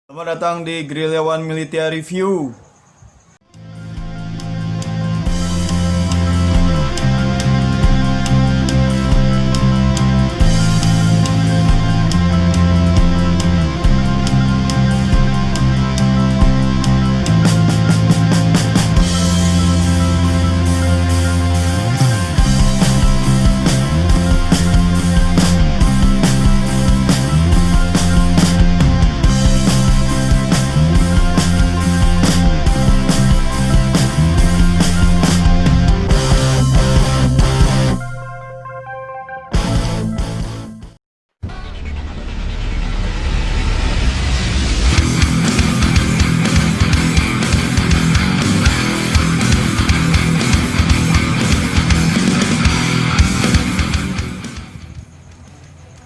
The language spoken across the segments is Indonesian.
Selamat datang di Guerrilla One Military Review.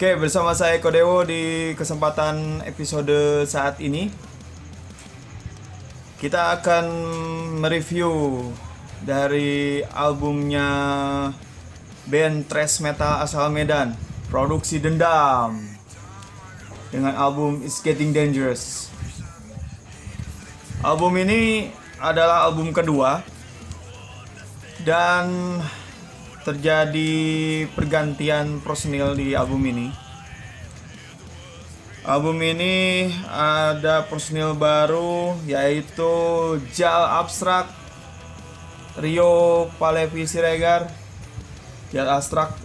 Oke, bersama saya Kodewo di kesempatan episode saat ini kita akan mereview dari albumnya band thrash metal asal Medan, Produksi Dendam, dengan album It's Getting Dangerous. Album ini adalah album kedua dan terjadi pergantian personil di album ini. Album ini ada personil baru, yaitu Jal Abstrak, Rio Palevi Siregar. Jal Abstrak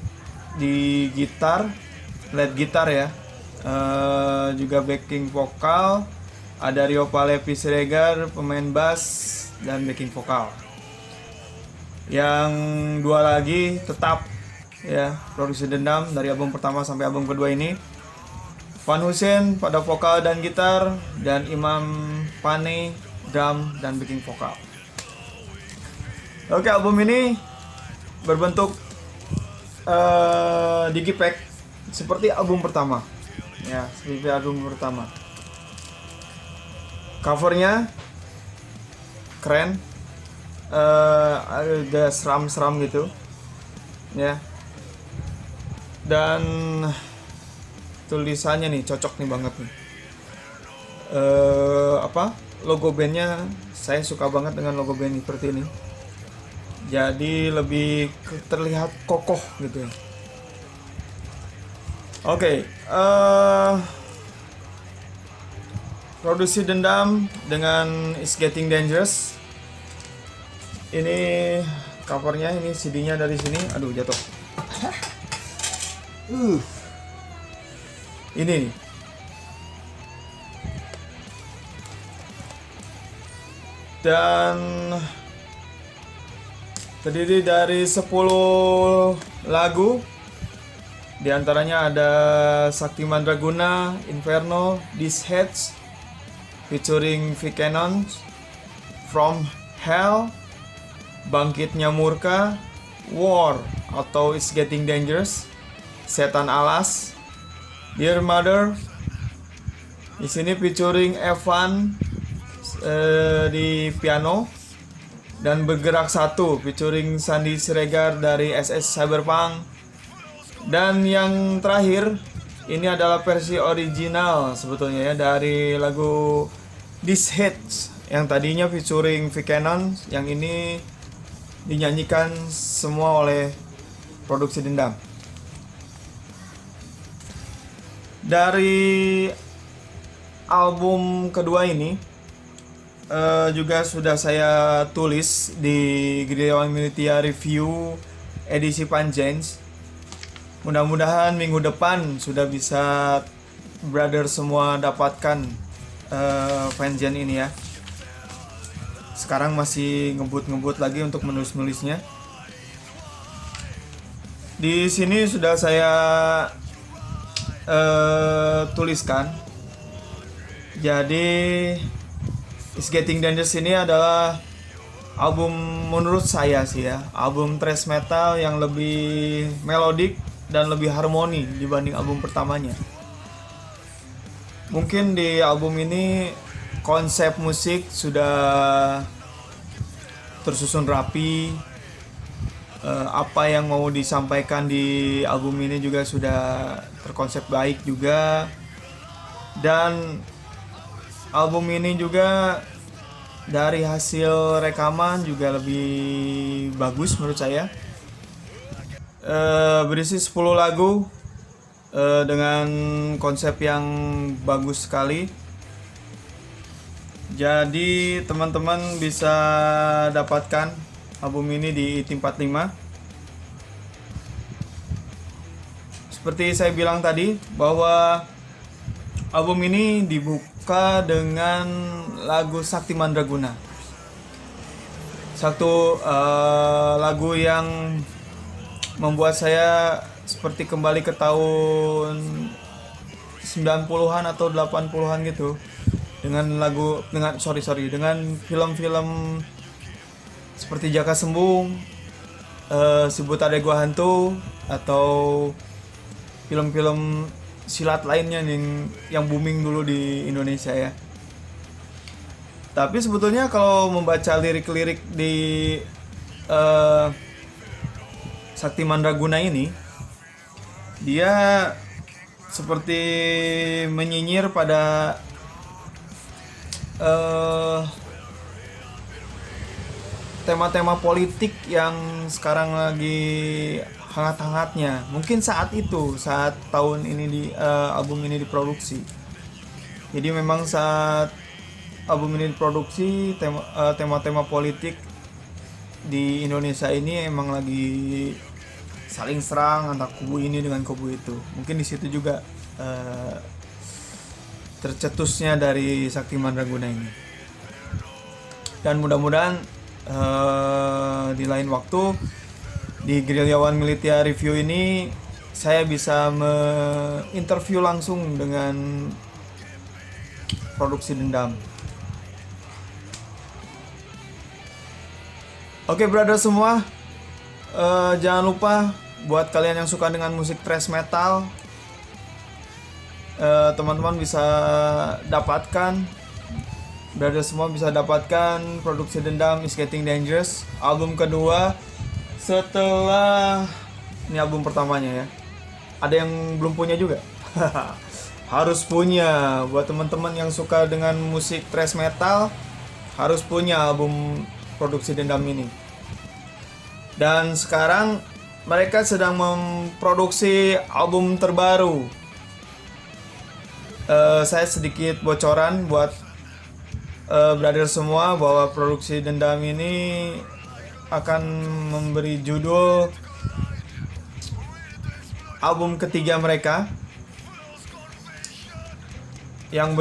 di gitar, lead gitar ya, juga backing vokal. Ada Rio Palevi Siregar, pemain bass dan backing vokal. Yang dua lagi tetap ya, Produksi Dendam dari album pertama sampai album kedua ini. Van Hussein pada vokal dan gitar, dan Imam Pane drum dan backing vokal. Oke, album ini berbentuk digipack seperti album pertama. Ya, seperti album pertama. Covernya keren, agak seram-seram gitu ya, dan tulisannya nih cocok nih banget nih. Logo bandnya, saya suka banget dengan logo band seperti ini, jadi lebih terlihat kokoh gitu ya. Oke, Produksi Dendam dengan It's Getting Dangerous. Ini covernya, ini CD-nya dari sini. Aduh, jatuh. Ini nih. Dan terdiri dari 10 lagu. Di antaranya ada Sakti Mandraguna, Inferno, This Heads featuring Vikenon, From Hell, Bangkitnya Murka, War atau It's Getting Dangerous, Setan Alas, Dear Mother. Di sini featuring Evan di piano, dan Bergerak Satu featuring Sandi Siregar dari SS Cyberpunk. Dan yang terakhir ini adalah versi original sebetulnya ya, dari lagu This Hits yang tadinya featuring Vikenon, yang ini dinyanyikan semua oleh Produksi Dendam. Dari album kedua ini juga sudah saya tulis di Guerrilla One Military Review edisi Panjens. Mudah-mudahan minggu depan sudah bisa brother semua dapatkan Panjen ini ya. Sekarang masih ngebut lagi untuk menulis-nulisnya. Di sini sudah saya tuliskan. Jadi It's Getting Dangerous ini adalah album, menurut saya sih ya, album thrash metal yang lebih melodik dan lebih harmoni dibanding album pertamanya. Mungkin di album ini konsep musik sudah tersusun rapi, apa yang mau disampaikan di album ini juga sudah terkonsep baik juga, dan album ini juga dari hasil rekaman juga lebih bagus menurut saya. Berisi 10 lagu dengan konsep yang bagus sekali. Jadi teman-teman bisa dapatkan album ini di IT45. Seperti saya bilang tadi bahwa album ini dibuka dengan lagu Sakti Mandraguna. Satu lagu yang membuat saya seperti kembali ke tahun 90-an atau 80-an gitu. Dengan film-film seperti Jaka Sembung, Si Buta Gua Hantu, atau film-film silat lainnya yang booming dulu di Indonesia ya. Tapi sebetulnya kalau membaca lirik-lirik di Sakti Mandraguna ini, dia seperti menyinyir pada tema-tema politik yang sekarang lagi hangat-hangatnya. Mungkin saat tahun ini album ini diproduksi. Jadi memang saat album ini diproduksi, tema-tema politik di Indonesia ini emang lagi saling serang antara kubu ini dengan kubu itu. Mungkin di situ juga tercetusnya dari Sakti Mandraguna ini. Dan mudah-mudahan di lain waktu di Gerilyawan Militia Review ini saya bisa menginterview langsung dengan Produksi Dendam. Oke brother semua, jangan lupa buat kalian yang suka dengan musik thrash metal, teman-teman bisa dapatkan, brother semua bisa dapatkan Produksi Dendam Is Getting Dangerous, album kedua setelah ini album pertamanya ya. Ada yang belum punya juga? Harus punya. Buat teman-teman yang suka dengan musik thrash metal, harus punya album Produksi Dendam ini. Dan sekarang mereka sedang memproduksi album terbaru. Saya sedikit bocoran buat brother semua bahwa Produksi Dendam ini akan memberi judul album ketiga mereka yang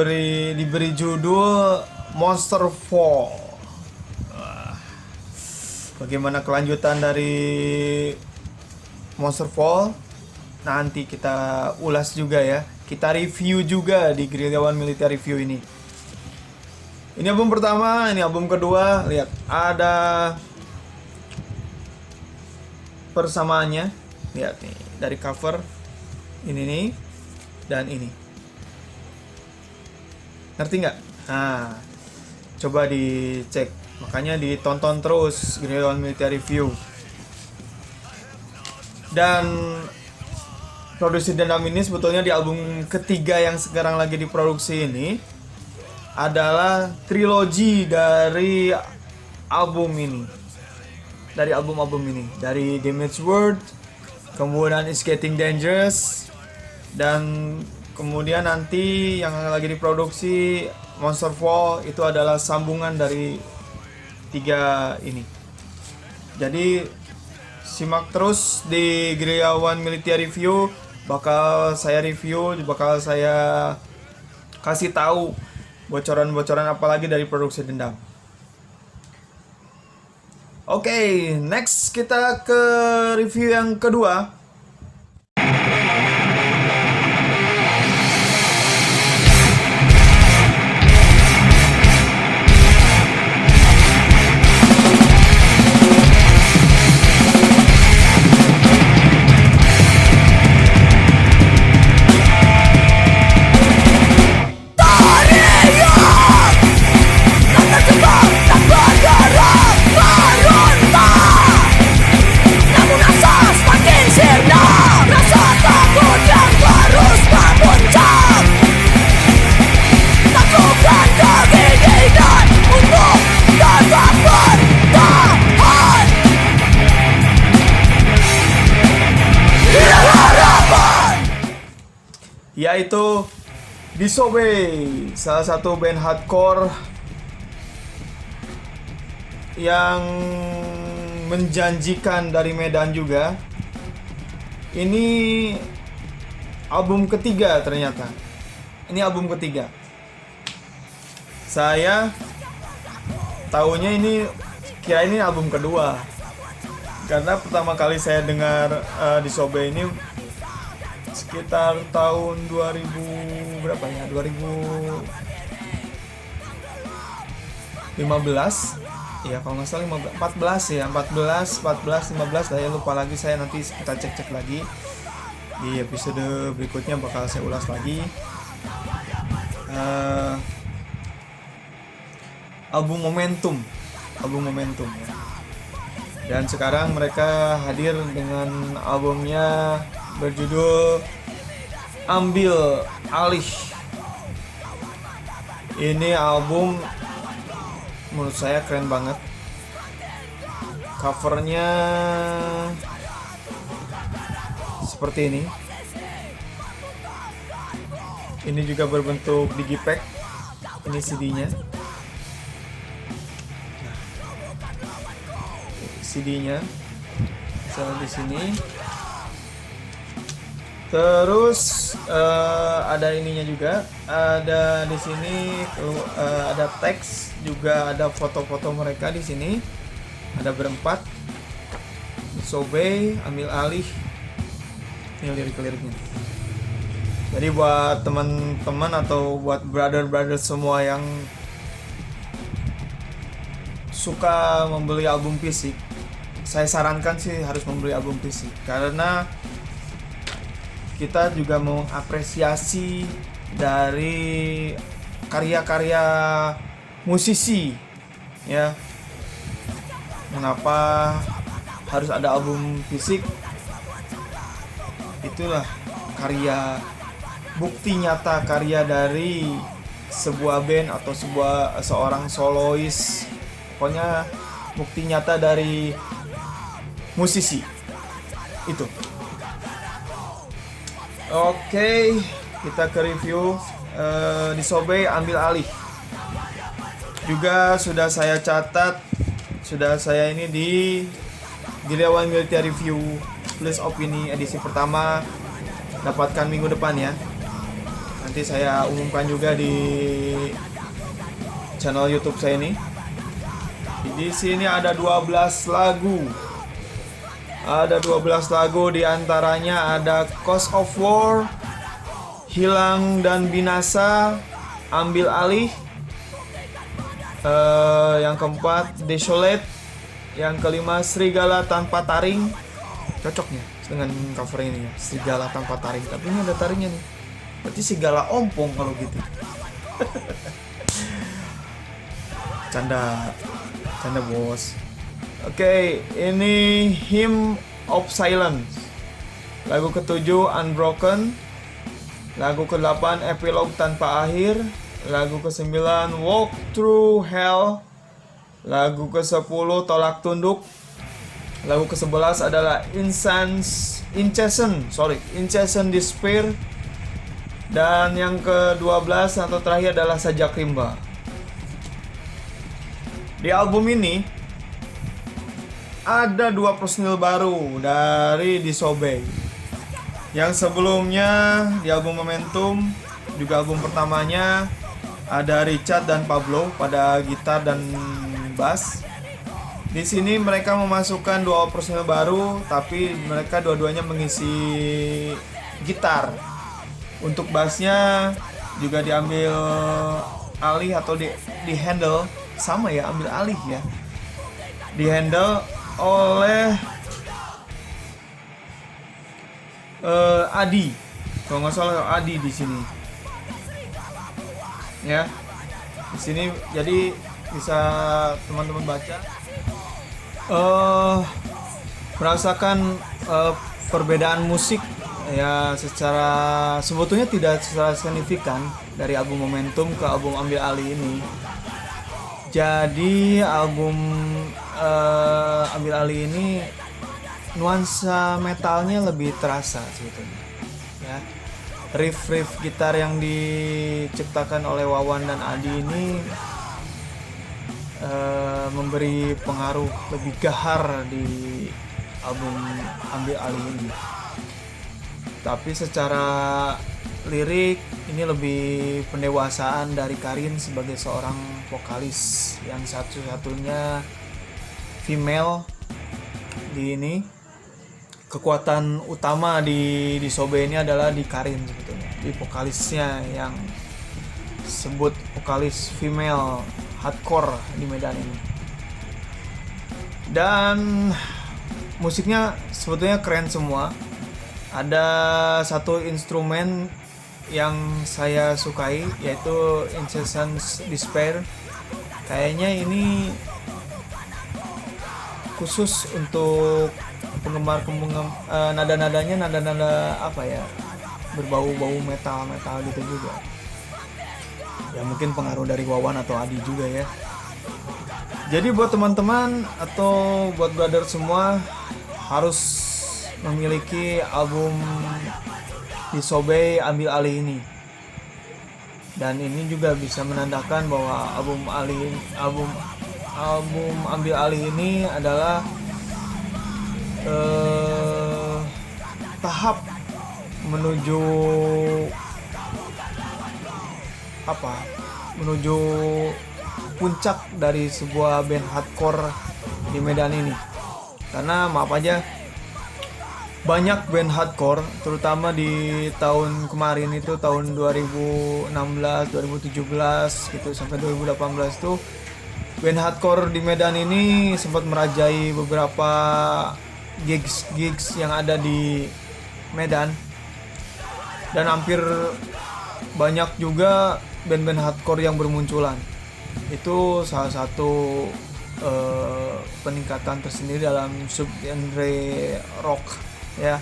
diberi judul Monster Fall. Bagaimana kelanjutan dari Monster Fall nanti kita ulas juga ya. Kita review juga di Gerilyawan Militia Review ini. Ini album pertama, ini album kedua. Lihat, ada persamaannya. Lihat nih, dari cover ini nih dan ini. Ngerti nggak? Nah, coba dicek. Makanya ditonton terus Gerilyawan Militia Review. Dan Produksi Dendam ini sebetulnya di album ketiga yang sekarang lagi diproduksi ini adalah trilogi dari album ini. Dari album-album ini, dari Damage World, kemudian Is Getting Dangerous, dan kemudian nanti yang lagi diproduksi Monster Fall itu adalah sambungan dari tiga ini. Jadi simak terus di Gerilyawan Militia Review, bakal saya kasih tahu bocoran-bocoran apalagi dari Produksi Dendam. Oke, next kita ke review yang kedua. Namun asas makin yaitu Disobey, salah satu band hardcore yang menjanjikan dari Medan juga. Ini album ketiga ternyata. Ini album ketiga. Saya tahunya kira ini album kedua. Karena pertama kali saya dengar Disobey ini sekitar tahun 2000 berapa ya? 2015. Ya kalau nggak salah 14 ya, 14, 15 saya lupa lagi, saya nanti kita cek lagi di episode berikutnya, bakal saya ulas lagi. Album Momentum ya. Dan sekarang mereka hadir dengan albumnya berjudul Ambil Alih. Ini album menurut saya keren banget. Covernya seperti ini. Ini juga berbentuk digipack. Ini CD-nya. CD-nya misalnya di sini. Terus ada ininya juga, ada di sini ada teks juga, ada foto-foto mereka di sini. Ada berempat. Disobey, Ambil Alih. Ini lirik-liriknya. Jadi buat teman-teman atau buat brother-brother semua yang suka membeli album fisik, saya sarankan sih harus membeli album fisik, karena kita juga mengapresiasi dari karya-karya musisi ya. Mengapa harus ada album fisik? Itulah karya, bukti nyata karya dari sebuah band atau seorang solois. Pokoknya bukti nyata dari musisi itu. Oke, kita ke review Disobey, Ambil Alih. Juga sudah saya catat, sudah saya ini di Giliawan Military Review List Opini edisi pertama, dapatkan minggu depan ya. Nanti saya umumkan juga di channel YouTube saya ini. Di sini ada 12 lagu. Ada 12 lagu, diantaranya ada Cause of War, Hilang dan Binasa, Ambil Alih. Yang keempat Desolate. Yang kelima Serigala Tanpa Taring. Cocoknya dengan cover ini ya, Serigala Tanpa Taring. Tapi ini ada taringnya nih. Berarti serigala ompong kalau gitu. Canda bos. Oke, ini Hymn of Silence. Lagu ketujuh Unbroken. Lagu ke-8 Epilog Tanpa Akhir. Lagu ke-9 Walk Through Hell. Lagu ke-10 Tolak Tunduk. Lagu ke-11 adalah Incessant Despair. Dan yang ke-12 atau terakhir adalah Sajak Rimba. Di album ini ada 2 personil baru dari Disobey. Yang sebelumnya di album Momentum, juga album pertamanya, ada Richard dan Pablo pada gitar dan bass. Di sini mereka memasukkan 2 personil baru, tapi mereka dua-duanya mengisi gitar. Untuk bassnya juga diambil alih atau di handle, sama ya, ambil alih ya. Di handle oleh Adi, kalau nggak salah Adi di sini. Ya, di sini jadi bisa teman-teman baca, merasakan perbedaan musik ya, secara sebetulnya tidak secara signifikan dari album Momentum ke album Ambil Alih ini. Jadi album Ambil Alih ini nuansa metalnya lebih terasa sebetulnya ya. riff gitar yang diciptakan oleh Wawan dan Adi ini memberi pengaruh lebih gahar di album Ambil Alih ini. Tapi secara lirik ini lebih pendewasaan dari Karin sebagai seorang vokalis yang satu-satunya female di ini. Kekuatan utama di Sobe ini adalah di Karin sebetulnya, di vokalisnya yang sebut vokalis female hardcore di Medan ini. Dan musiknya sebetulnya keren semua. Ada satu instrumen yang saya sukai, yaitu Incessant Despair. Kayaknya ini khusus untuk penggemar nada-nadanya nada-nada apa ya, berbau-bau metal gitu juga. Ya mungkin pengaruh dari Wawan atau Adi juga ya. Jadi buat teman-teman atau buat brother semua harus memiliki album Disobey Ambil Alih ini. Dan ini juga bisa menandakan bahwa album Ambil Alih ini adalah tahap menuju puncak dari sebuah band hardcore di Medan ini. Karena maaf aja, banyak band hardcore terutama di tahun kemarin itu, tahun 2016, 2017 gitu sampai 2018 tuh, band hardcore di Medan ini sempat merajai beberapa gigs yang ada di Medan. Dan hampir banyak juga band-band hardcore yang bermunculan. Itu salah satu peningkatan tersendiri dalam subgenre rock ya.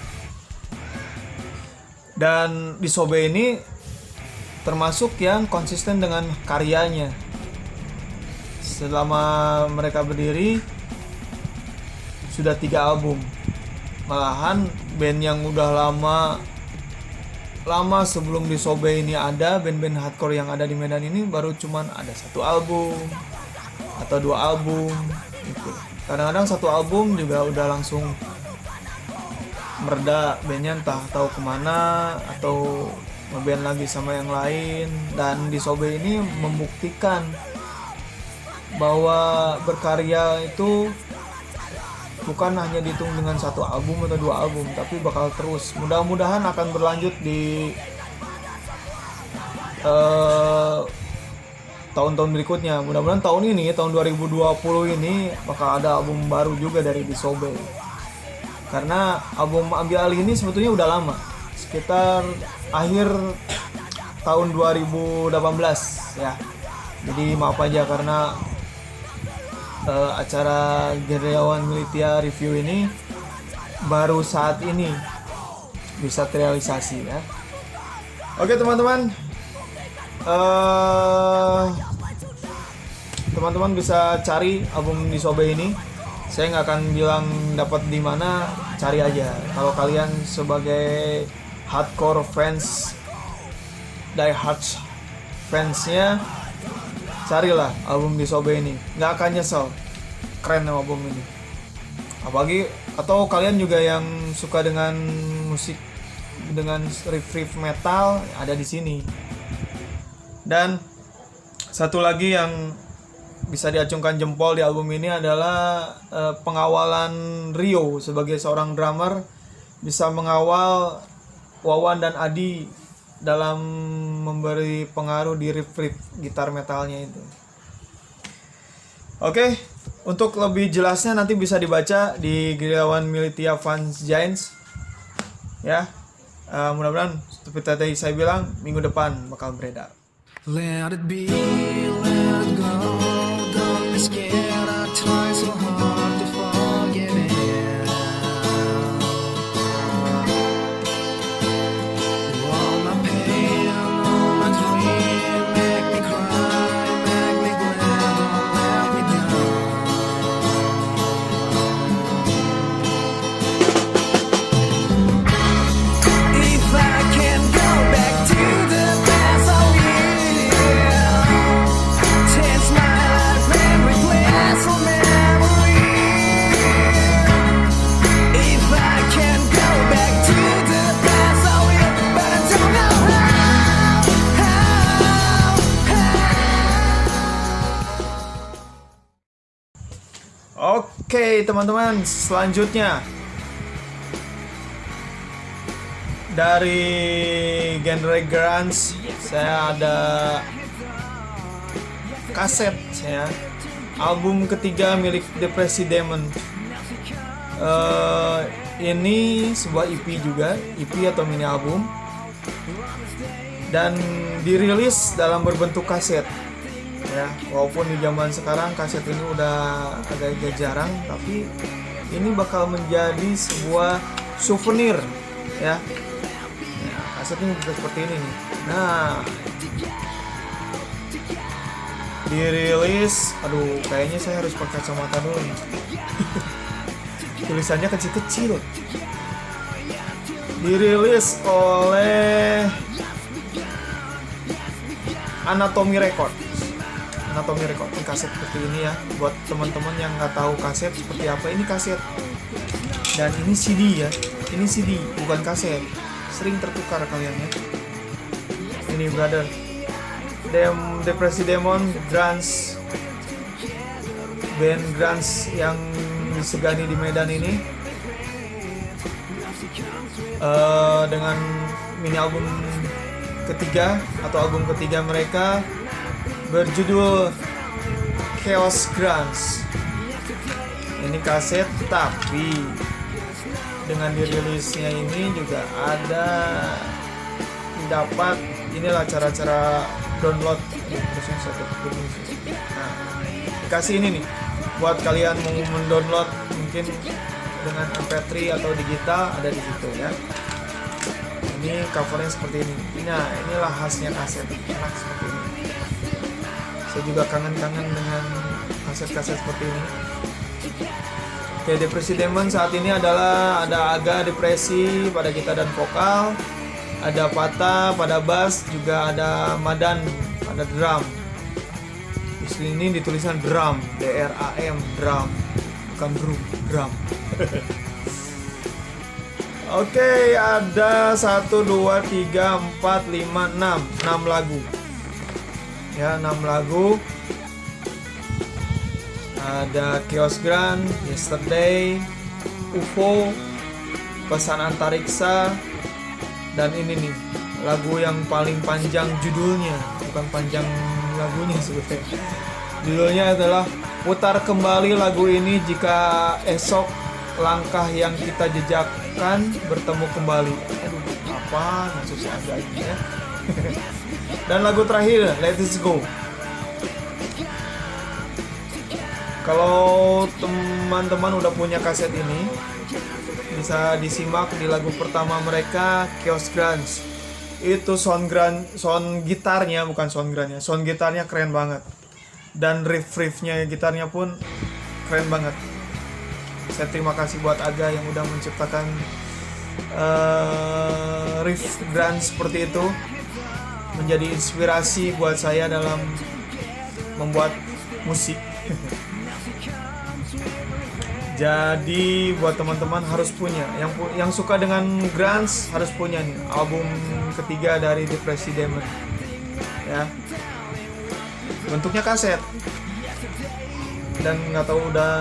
Dan Disobey ini termasuk yang konsisten dengan karyanya. Selama mereka berdiri sudah 3 album. Malahan band yang udah lama sebelum Disobey ini ada, band-band hardcore yang ada di Medan ini baru cuman ada 1 album atau 2 album gitu. Kadang-kadang 1 album juga udah langsung mereda bandnya, entah tahu kemana atau ngeband lagi sama yang lain. Dan Disobey ini membuktikan bahwa berkarya itu bukan hanya dihitung dengan 1 album atau 2 album, tapi bakal terus. Mudah-mudahan akan berlanjut di tahun-tahun berikutnya. Mudah-mudahan tahun ini, tahun 2020 ini bakal ada album baru juga dari Disobey. Karena album Ambil Alih ini sebetulnya udah lama, sekitar akhir tahun 2018 ya. Jadi maaf aja karena acara Gereawan Militia Review ini baru saat ini bisa terrealisasi ya. Oke teman-teman, teman-teman bisa cari album Disobey ini. Saya nggak akan bilang dapat di mana, cari aja. Kalau kalian sebagai hardcore fans, die hard fansnya, carilah album Disobey ini, nggak akan nyesel. Keren album ini. Apalagi atau kalian juga yang suka dengan musik dengan riff metal, ada di sini. Dan satu lagi yang bisa diacungkan jempol di album ini adalah pengawalan Rio sebagai seorang drummer, bisa mengawal Wawan dan Adi dalam memberi pengaruh di riff gitar metalnya itu. Oke, untuk lebih jelasnya nanti bisa dibaca di Gereawan Militia Fans Giants ya. Mudah-mudahan seperti tadi saya bilang, minggu depan bakal beredar. Let it be, let it go. Don't be scared, I try so hard to forget it. All my pain, all my dream, make me cry, make me glad, don't let me down. If I can go back Oke teman-teman, selanjutnya dari genre grunge saya ada kaset ya, album ketiga milik Depresi Demon. Ini sebuah EP juga, EP atau mini album, dan dirilis dalam berbentuk kaset ya. Walaupun di zaman sekarang kaset ini udah agak jarang, tapi ini bakal menjadi sebuah souvenir ya. Nah, kaset ini bisa seperti ini nih. Nah, dirilis, aduh kayaknya saya harus pakai kacamata dulu nih. Tulisannya kecil-kecil. Dirilis oleh Anatomy Record. Anatomy Record, ini kaset seperti ini ya. Buat teman-teman yang nggak tahu kaset seperti apa, ini kaset. Dan ini CD ya. Ini CD, bukan kaset. Sering tertukar kalian ya. Ini brother. Depresi Demon, grunge, band grunge yang disegani di Medan ini, dengan mini album ketiga atau album ketiga mereka berjudul Chaos Grunge. Ini kaset, tapi dengan dirilisnya ini juga ada dapat inilah cara-cara download. Nah, dikasih ini nih buat kalian mau mendownload mungkin dengan MP3 atau digital, ada di situ ya. Ini covernya seperti ini. Nah, inilah khasnya kaset, enak seperti ini. Saya juga kangen-kangen dengan kaset-kaset seperti ini. Oke, Depresi Demon saat ini adalah ada Aga depresi pada gitar dan vokal, ada Pata pada bass, juga ada Madan pada drum. Di sini ditulisan drum, DRAM, drum, bukan drum. Oke, ada 1, 2, 3, 4, 5, 6 lagu. Ya, 6 lagu. Ada Chaos Grunge, Yesterday, UFO, Pesan Antariksa, dan ini nih lagu yang paling panjang judulnya, bukan panjang lagunya sebetulnya. Judulnya adalah Putar Kembali Lagu Ini Jika Esok Langkah Yang Kita Jejakkan Bertemu Kembali. Aduh, apa maksudnya agak ini ya. Dan lagu terakhir, Let It Go. Kalau teman-teman udah punya kaset ini, bisa disimak di lagu pertama mereka, Chaos Grunge. Itu sound gitarnya, bukan sound grunge-nya, sound gitarnya keren banget. Dan riff-riffnya gitarnya pun keren banget. Saya terima kasih buat Aga yang udah menciptakan riff grunge seperti itu, menjadi inspirasi buat saya dalam membuat musik. Jadi buat teman-teman harus punya, yang suka dengan grunge harus punya nih album ketiga dari Depresi Demon ya. Bentuknya kaset, dan nggak tahu udah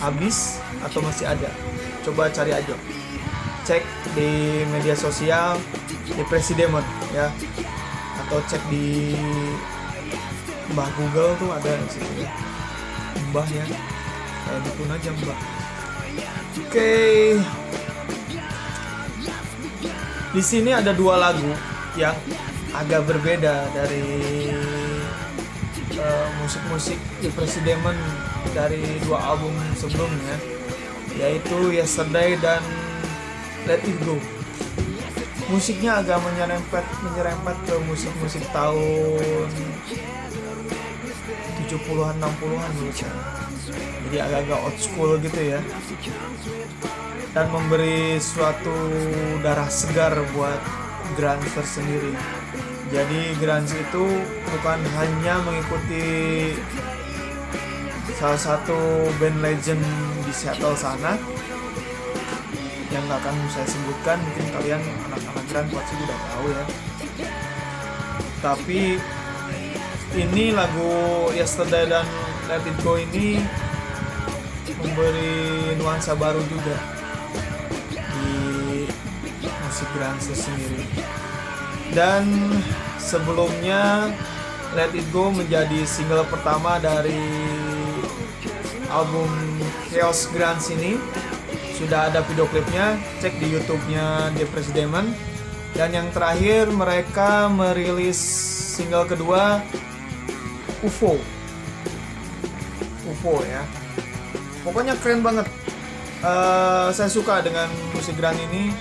habis atau masih ada. Coba cari aja, cek di media sosial Depresi Demon ya, atau cek di Mbah Google tuh ada di situ ya. Mbah ya, kayak gitu aja Mbah. Oke. Di sini ada 2 lagu yang agak berbeda dari musik-musik Depresi Demon dari 2 album sebelumnya, yaitu Yesterday dan Let It Go. Musiknya agak menyerempet ke musik-musik tahun 70-an 60-an menurut saya. Jadi agak-agak old school gitu ya. Dan memberi suatu darah segar buat grunge tersendiri. Jadi grunge itu bukan hanya mengikuti salah satu band legend di Seattle sana yang nggak akan saya sebutkan, mungkin kalian anak-anak grunge pasti udah tahu ya. Tapi ini lagu Yesterday dan Let It Go ini memberi nuansa baru juga di musik grunge sendiri. Dan sebelumnya Let It Go menjadi single pertama dari album Chaos Grunge ini. Sudah ada video klipnya, cek di YouTube-nya Depressed Demon. Dan yang terakhir mereka merilis single kedua UFO ya. Pokoknya keren banget. Saya suka dengan musik grunge ini.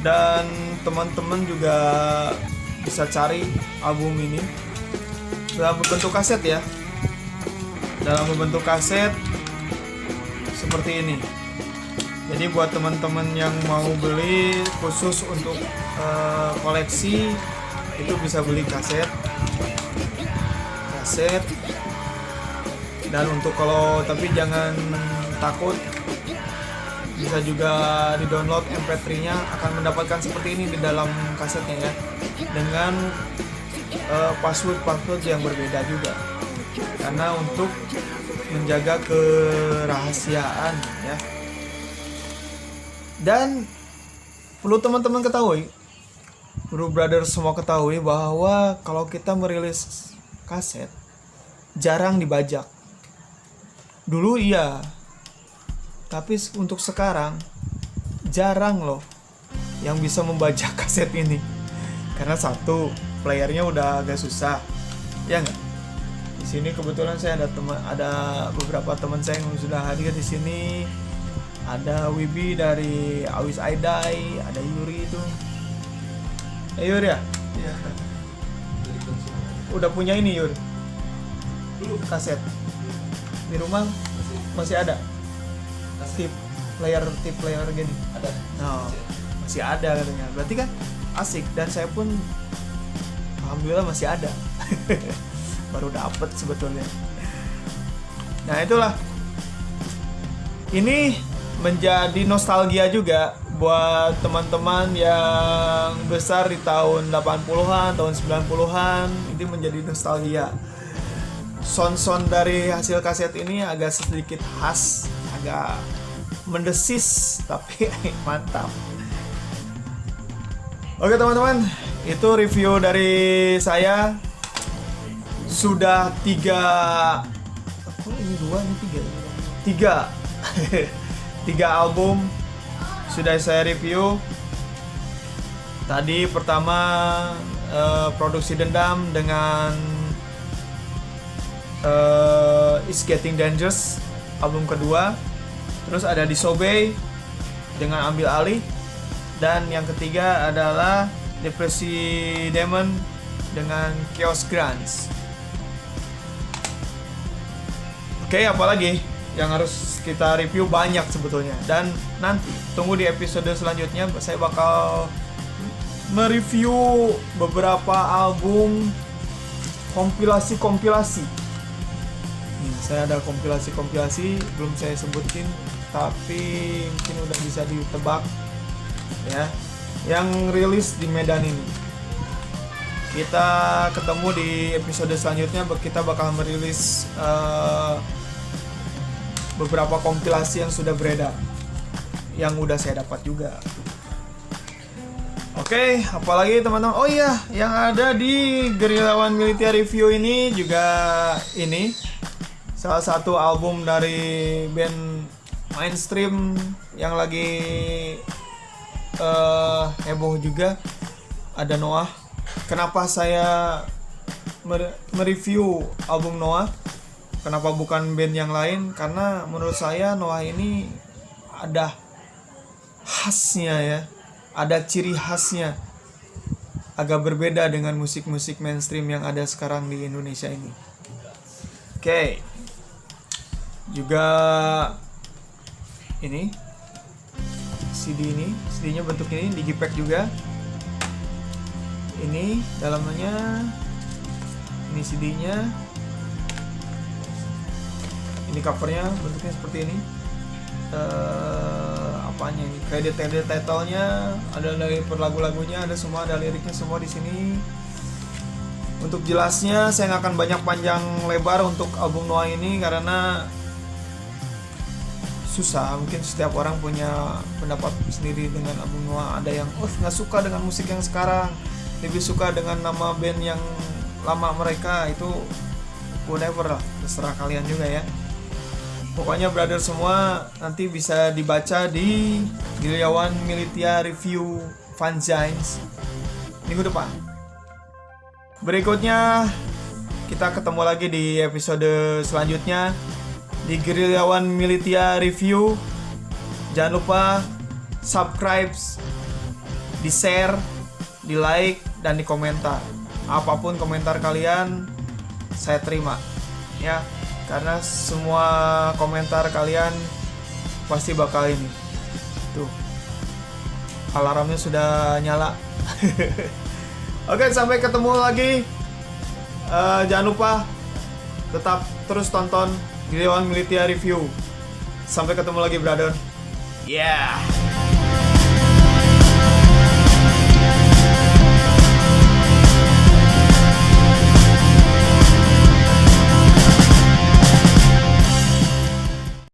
Dan teman-teman juga bisa cari album ini dalam bentuk kaset ya. Dalam bentuk kaset seperti ini. Jadi buat teman-teman yang mau beli khusus untuk koleksi, itu bisa beli kaset. Dan untuk kalau tapi jangan takut, bisa juga di-download MP3-nya, akan mendapatkan seperti ini di dalam kasetnya ya, dengan password yang berbeda juga, karena untuk menjaga kerahasiaan ya. Dan perlu teman-teman ketahui, Bro Brother semua ketahui bahwa kalau kita merilis kaset jarang dibajak. Dulu iya, tapi untuk sekarang jarang loh yang bisa membajak kaset ini. Karena satu, playernya udah agak susah, ya nggak? Di sini kebetulan saya ada beberapa teman saya yang sudah hadir di sini. Ada Wibi dari Awis Aidai, ada Yuri itu. Yuri ya? Iya. Udah punya ini Yuri? Kaset. Di rumah masih ada? Tip player gini? Ada. Oh, masih ada katanya. Berarti kan asik, dan saya pun alhamdulillah masih ada. Baru dapet sebetulnya. Nah itulah. Ini menjadi nostalgia juga buat teman-teman yang besar di tahun 80-an, tahun 90-an. Ini menjadi nostalgia. Sound dari hasil kaset ini agak sedikit khas, agak mendesis, tapi mantap. Oke teman-teman, itu review dari saya. Sudah 3 album sudah saya review. Tadi pertama Produksi Dendam dengan It's Getting Dangerous, album kedua. Terus ada Disobey dengan Ambil Alih. Dan yang ketiga adalah Depressed Demon dengan Chaos Grunge. Oke, apalagi yang harus kita review? Banyak sebetulnya. Dan nanti tunggu di episode selanjutnya, saya bakal mereview beberapa album kompilasi. Saya ada kompilasi belum saya sebutin, tapi mungkin udah bisa ditebak ya, yang rilis di Medan ini. Kita ketemu di episode selanjutnya. Kita bakal merilis beberapa kompilasi yang sudah beredar, yang udah saya dapat juga. Oke, apalagi teman-teman? Oh iya, yang ada di Gerilyawan Militia Review ini juga ini salah satu album dari band mainstream yang lagi heboh juga. Ada Noah. Kenapa saya mereview album Noah? Kenapa bukan band yang lain? Karena menurut saya Noah ini ada khasnya ya, ada ciri khasnya, agak berbeda dengan musik-musik mainstream yang ada sekarang di Indonesia ini. Oke. Juga ini CD-nya bentuk ini digipack juga. Ini dalamnya, ini CD-nya. Ini covernya bentuknya seperti ini. Apanya ini? Kredit title-nya, ada dari per lagu-lagunya, ada semua, ada liriknya semua di sini. Untuk jelasnya saya nggak akan banyak panjang lebar untuk album Noah ini karena susah. Mungkin setiap orang punya pendapat sendiri dengan album Noah. Ada yang nggak suka dengan musik yang sekarang, lebih suka dengan nama band yang lama mereka. Itu whatever lah, terserah kalian juga ya. Pokoknya brother semua nanti bisa dibaca di Gerilyawan Militia Review Fanzines minggu depan. Berikutnya kita ketemu lagi di episode selanjutnya di Gerilyawan Militia Review. Jangan lupa subscribe, di share, di like, dan di komentar. Apapun komentar kalian saya terima ya, karena semua komentar kalian pasti bakal ini tuh, alarmnya sudah nyala. Oke, sampai ketemu lagi. Jangan lupa tetap terus tonton Gerilyawan Militia Review. Sampai ketemu lagi brother. Yeah.